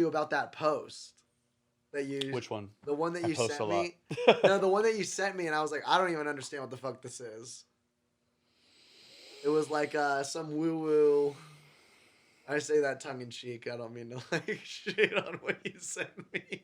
you about that post that you. Which one? The one that you post sent a lot. me. No, the one that you sent me, and I was like, I don't even understand what the fuck this is. It was like some woo woo. I say that tongue in cheek. I don't mean to like shit on what you sent me.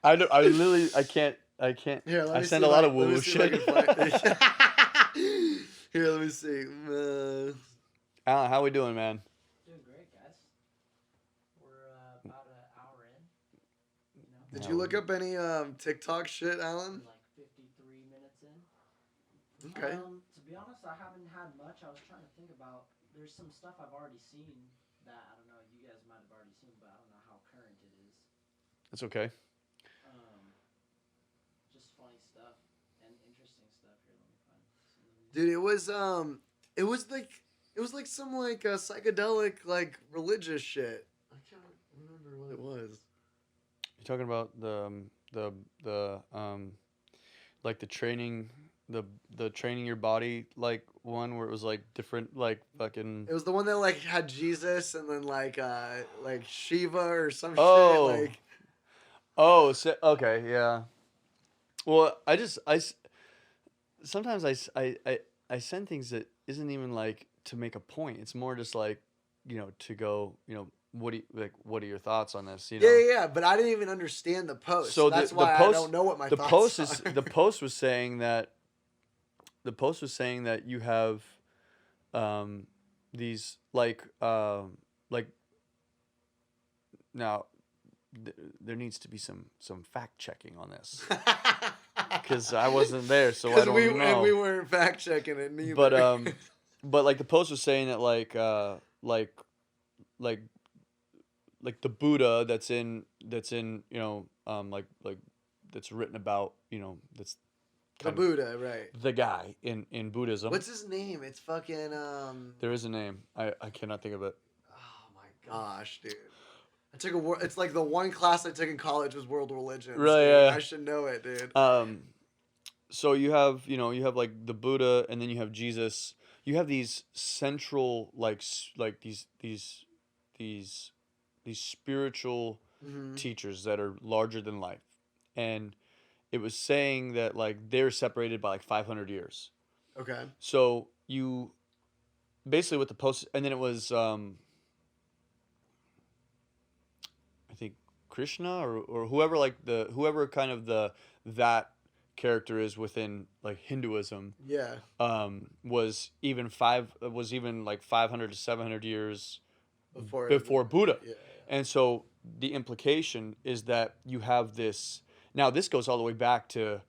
I don't. I literally. I can't. Here, let I me send see a if lot I- of woo let me woo see if I shit. can find- Here, let me see. Alan, how we doing, man? Doing great, guys. We're about an hour in. You know, Did you look up any TikTok shit, Alan? we're like 53 minutes in. Okay. To be honest, I haven't had much. I was trying to think about. There's some stuff I've already seen that I don't know. You guys might have already seen, but I don't know how current it is. That's okay. Just funny stuff and interesting stuff. Here, let me find some. Dude, it was like some like psychedelic like religious shit. I can't remember what it was. You're talking about the like the training the training your body like one where it was like different like fucking. It was the one that like had Jesus and then like Shiva or some Oh. shit like. Oh, so, okay, yeah. Well, sometimes I send things that isn't even like to make a point. It's more just like, to go, what are your thoughts on this? Yeah, but I didn't even understand the post. So that's the why post, I don't know what my the thoughts post are. is the post was saying that you have these like now there needs to be some fact checking on this because I wasn't there, so I don't know. And we weren't fact checking it neither. But like the post was saying that like the Buddha that's in like that's written about that's the kind of Buddha, right? the guy in Buddhism. What's his name? It's fucking There is a name. I cannot think of it. Oh my gosh, dude! I took it's like the one class I took in college was world religions. Really, dude. yeah. I should know it, dude. So you have like the Buddha, and then you have Jesus. You have these central like these spiritual teachers that are larger than life, and it was saying that like they're separated by like 500 years. Okay. So you basically with the post, and then it was I think Krishna or whoever whoever kind of that character is within like Hinduism. Yeah. Was even like 500 to 700 years Before Buddha. Yeah. And so the implication is that you have this. Now this goes all the way back to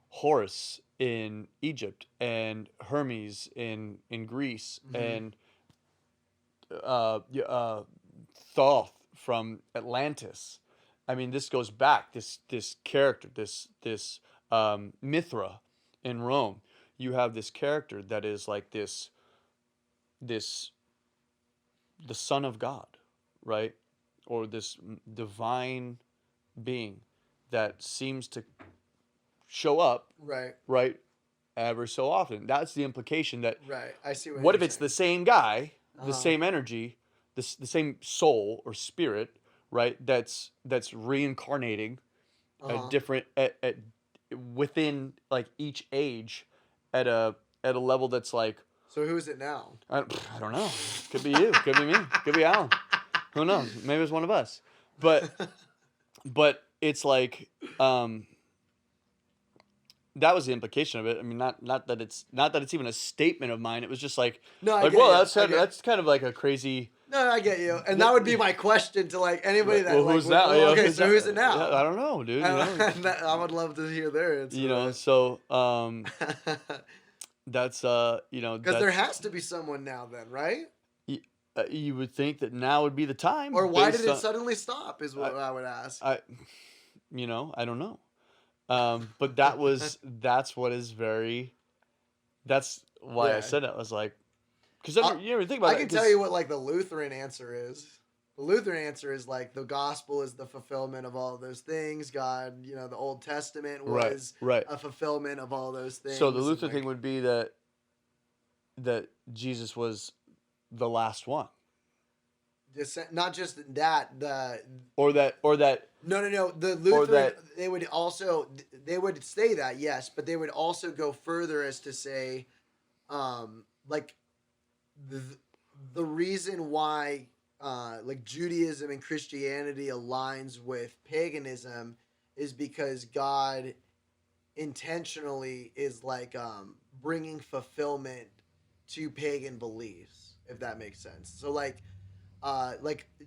Horus in Egypt and Hermes in Greece and Thoth from Atlantis. I mean, this goes back. This character, this Mithra in Rome. You have this character that is like this the Son of God, right? Or this divine being that seems to show up Right. every so often. That's the implication that Right. I see what if you're it's the saying. same guy, the same energy, the same soul or spirit, right? That's reincarnating a different at within like each age at a level that's like. So who is it now? I don't know. Could be you. Could be me. Could be Alan. Who knows? Maybe it's one of us. But it's like that was the implication of it. I mean, not that it's even a statement of mine. It was just like No, I like get well, you. that's kind of like a crazy. No, I get you, and that would be my question to like anybody that. Well, like, who's that? Okay, so who's it now? Yeah, I don't know, dude. I would love to hear their answer. So that's because there has to be someone now, then, right? You would think that now would be the time. Or why did it suddenly stop? Is what I would ask. I don't know. But that's why I said it. I was like, because you ever think about it. I can tell you what like the Lutheran answer is. The Lutheran answer is like the gospel is the fulfillment of all of those things. God, the Old Testament was a fulfillment of all those things. So the Lutheran thing would be that Jesus was the last one. not just that, or that no, the or Lutheran, that they would say that, yes, but they would also go further as to say, like the the reason why like Judaism and Christianity aligns with paganism is because God intentionally is like bringing fulfillment to pagan beliefs, if that makes sense. So like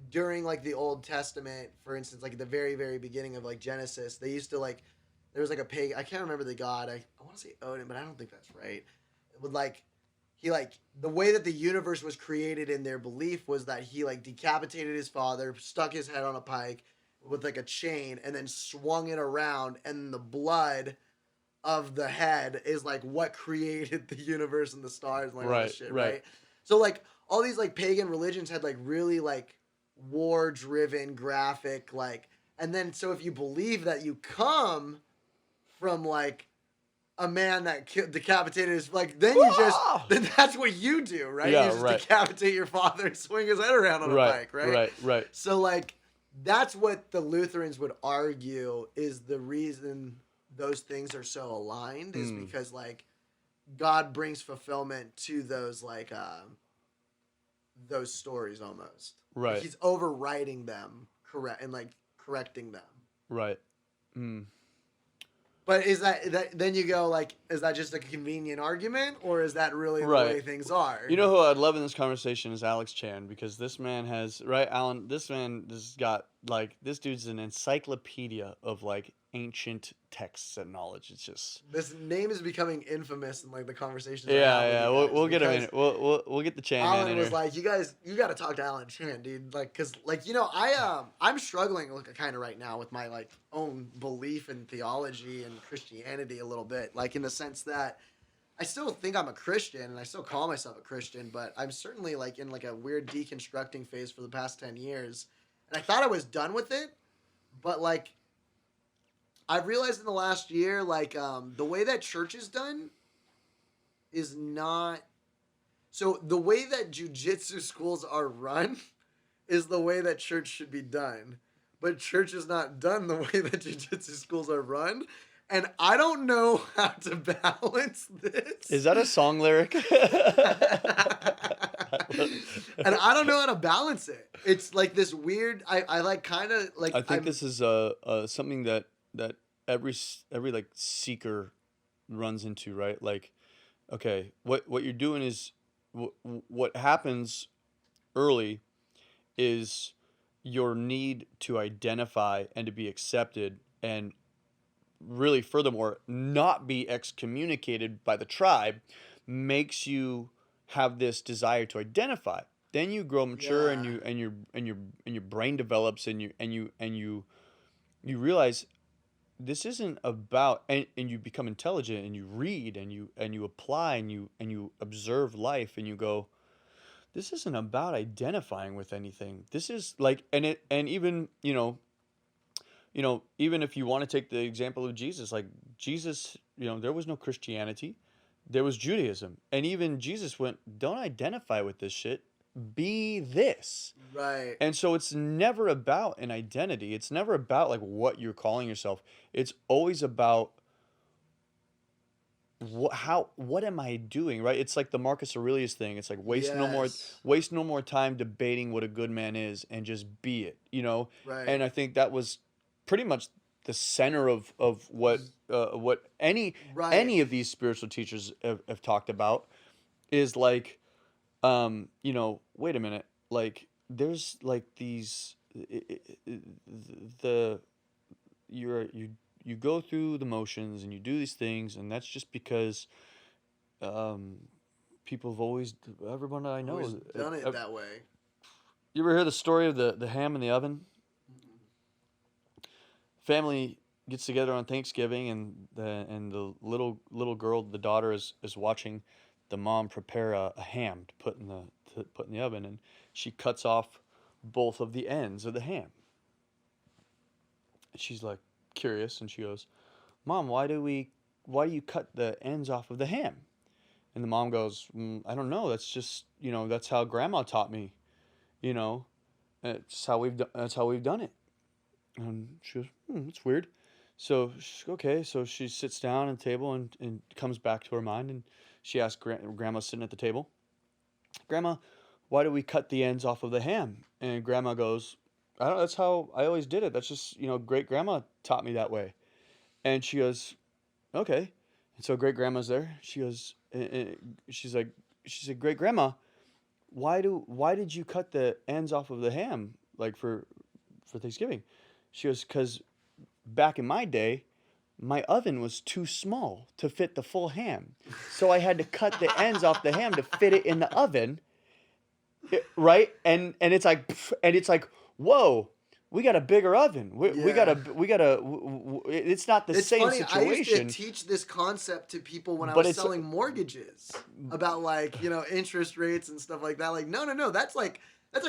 during like the Old Testament, for instance, like at the very beginning of like Genesis, they used to like there was like a pagan, I can't remember the god, I want to say Odin, but I don't think that's right. It would like he like the way that the universe was created in their belief was that he like decapitated his father, stuck his head on a pike with like a chain, and then swung it around, and the blood of the head is like what created the universe and the stars and like all this shit, right? So like all these like pagan religions had like really like war driven graphic like, and then so if you believe that you come from like a man that decapitated his, like, then you just then that's what you do, right? Yeah, You just right. decapitate your father and swing his head around on a bike, right? Right. So like that's what the Lutherans would argue is the reason those things are so aligned is because like God brings fulfillment to those stories almost. Right. Like he's overwriting them, correct, and like correcting them. Right. Mm. But is that then you go like, is that just a convenient argument, or is that really the way things are? You know who I'd love in this conversation is Alex Chan, because this man has, right, Alan, this man has got, like, this dude's an encyclopedia of, like, ancient texts and knowledge. It's just... This name is becoming infamous in, like, the conversations. Yeah, we'll get him in. We'll get the Chan Alan man in was here. like, you got to talk to Alan Chan, dude. Like, because, like, you know, I'm struggling, like, kind of right now with my, like, own belief in theology and Christianity a little bit. Like, in the sense that I still think I'm a Christian, and I still call myself a Christian, but I'm certainly, like, in, like, a weird deconstructing phase for the past 10 years. And I thought I was done with it, but, like, I've realized in the last year, like, the way that church is done is not... So the way that jiu-jitsu schools are run is the way that church should be done. But church is not done the way that jiu-jitsu schools are run. And I don't know how to balance this. Is that a song lyric? And I don't know how to balance it. It's like this weird... I like kind of like... I think this is something that every like seeker runs into, right? Like, okay, what you're doing is what happens early is your need to identify and to be accepted, and really furthermore not be excommunicated by the tribe makes you have this desire to identify. Then you grow mature, Yeah. and your brain develops, and you realize this isn't about, and you become intelligent, and you read, and you apply, and you observe life, and you go, this isn't about identifying with anything. This is like, and even even if you want to take the example of Jesus, like Jesus, there was no Christianity, there was Judaism, and even Jesus went, don't identify with this shit, be this. Right. And so it's never about an identity. It's never about like what you're calling yourself. It's always about what am I doing, right? It's like the Marcus Aurelius thing. It's like waste no more time debating what a good man is, and just be it, Right. And I think that was pretty much the center of what any of these spiritual teachers have talked about, is like, wait a minute, like there's like these you go through the motions and you do these things, and that's just because people have always, everyone I know Always done it that way. You ever hear the story of the ham in the oven? Family gets together on Thanksgiving, and the little girl, the daughter, is watching the mom prepare a ham to put in the oven, and she cuts off both of the ends of the ham. She's like curious, and she goes, "Mom, why do you cut the ends off of the ham?" And the mom goes, "I don't know. That's just, that's how Grandma taught me, That's how we've done it. And she goes, that's weird. So she's okay. So she sits down at the table and comes back to her mind, and she asks Grandma sitting at the table, Grandma, why do we cut the ends off of the ham? And Grandma goes, I don't know. That's how I always did it. That's just, great grandma taught me that way. And she goes, okay. And so great grandma's there. She goes, she's like, she said, great grandma, why did you cut the ends off of the ham like for Thanksgiving? She goes, because back in my day, my oven was too small to fit the full ham. So I had to cut the ends off the ham to fit it in the oven. Right? And it's like, whoa, we got a bigger oven. It's not the same funny. situation. I used to teach this concept to people when I was selling mortgages about interest rates and stuff like that. Like, no, that's like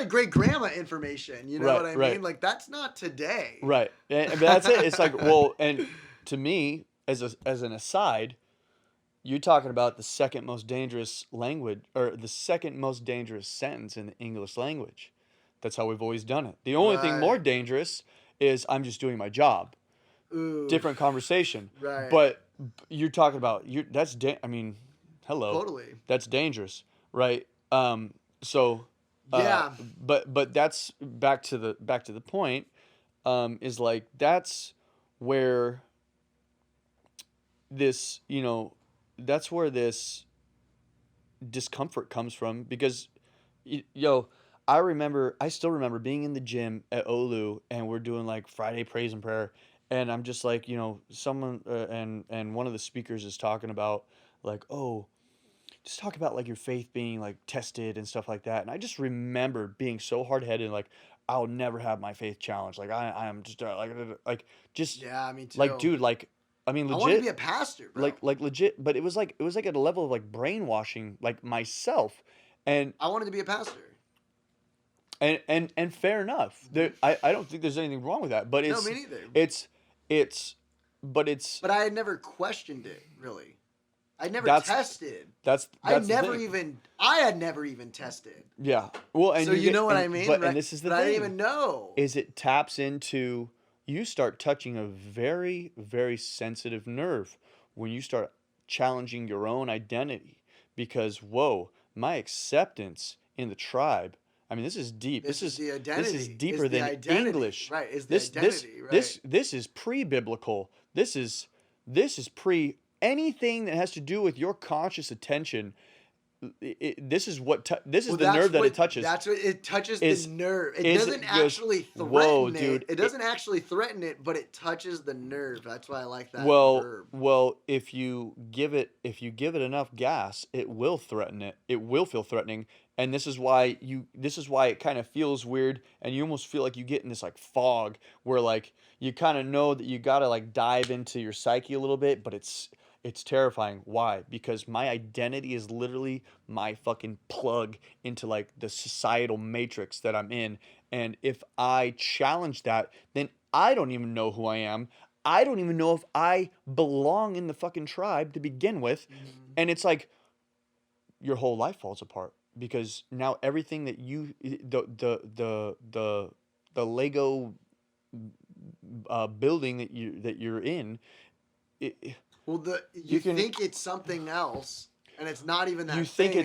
great grandma information. You know what I mean? Like, that's not today. Right. But that's it. It's like, well, and to me, as an aside, you're talking about the second most dangerous language, or the second most dangerous sentence in the English language. That's how we've always done it. The only thing more dangerous is I'm just doing my job. Ooh. Different conversation. Right. But you're talking about hello. Totally. That's dangerous, right? So yeah. But that's back to the point. Is like that's where this that's where this discomfort comes from, because I still remember being in the gym at Olu, and we're doing like Friday praise and prayer, and I'm just like, someone and one of the speakers is talking about like, oh, just talk about like your faith being like tested and stuff like that. And I just remember being so hard-headed, like I'll never have my faith challenged. Like I am just just yeah, me too. Like, dude, like I mean, legit. I want to be a pastor, bro. Like legit, but it was like at a level of like brainwashing like myself, and I wanted to be a pastor. And fair enough. I don't think there's anything wrong with that, but it's no, me neither. But I had never questioned it, really. I never tested. I had never even tested. Yeah. Well, and so you know what I mean? But, and this is the thing. I didn't even know. Is it taps into, you start touching a very, very sensitive nerve when you start challenging your own identity, because whoa, my acceptance in the tribe. I mean, this is deep. This is the identity. This is deeper than English. Right? Is the identity? Right. This is pre-biblical. This is pre anything that has to do with your conscious attention. This is the nerve that it touches. That's what it touches. The nerve. It doesn't actually threaten it. It doesn't actually threaten it, but it touches the nerve. That's why I like that. Well, if you give it enough gas, it will threaten it. It will feel threatening, and this is why it kind of feels weird, and you almost feel like you get in this like fog where like you kind of know that you gotta like dive into your psyche a little bit, but it's terrifying. Why? Because my identity is literally my fucking plug into like the societal matrix that I'm in. And if I challenge that, then I don't even know who I am. I don't even know if I belong in the fucking tribe to begin with. Mm-hmm. And it's like your whole life falls apart, because now everything that the Lego building that you're in, you think it's something else, and it's not even that. You think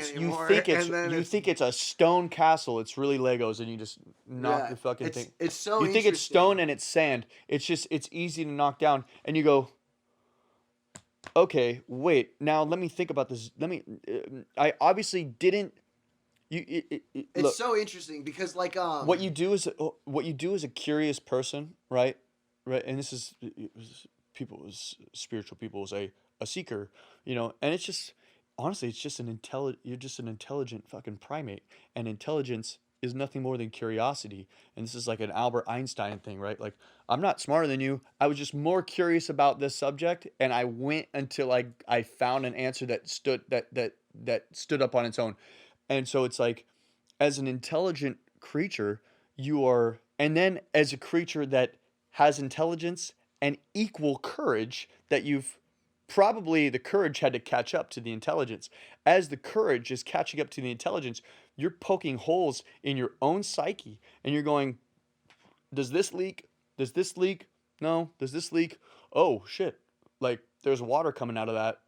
it's a stone castle. It's really Legos, and you just knock the fucking thing. It's so. You think it's stone and it's sand. It's easy to knock down, and you go, okay, wait. Now let me think about this. I obviously didn't. It's so interesting because like what you do is a curious person, right? And this is. Spiritual people is a seeker, and it's just, honestly, it's just you're just an intelligent fucking primate, and intelligence is nothing more than curiosity. And this is like an Albert Einstein thing, right? Like, I'm not smarter than you. I was just more curious about this subject, and I went until I found an answer that stood up on its own. And so it's like, as an intelligent creature, you are, and then as a creature that has intelligence and equal courage that you've probably the courage had to catch up to the intelligence. As the courage is catching up to the intelligence, you're poking holes in your own psyche and you're going, does this leak? Does this leak? No. Does this leak? Oh shit. Like there's water coming out of that.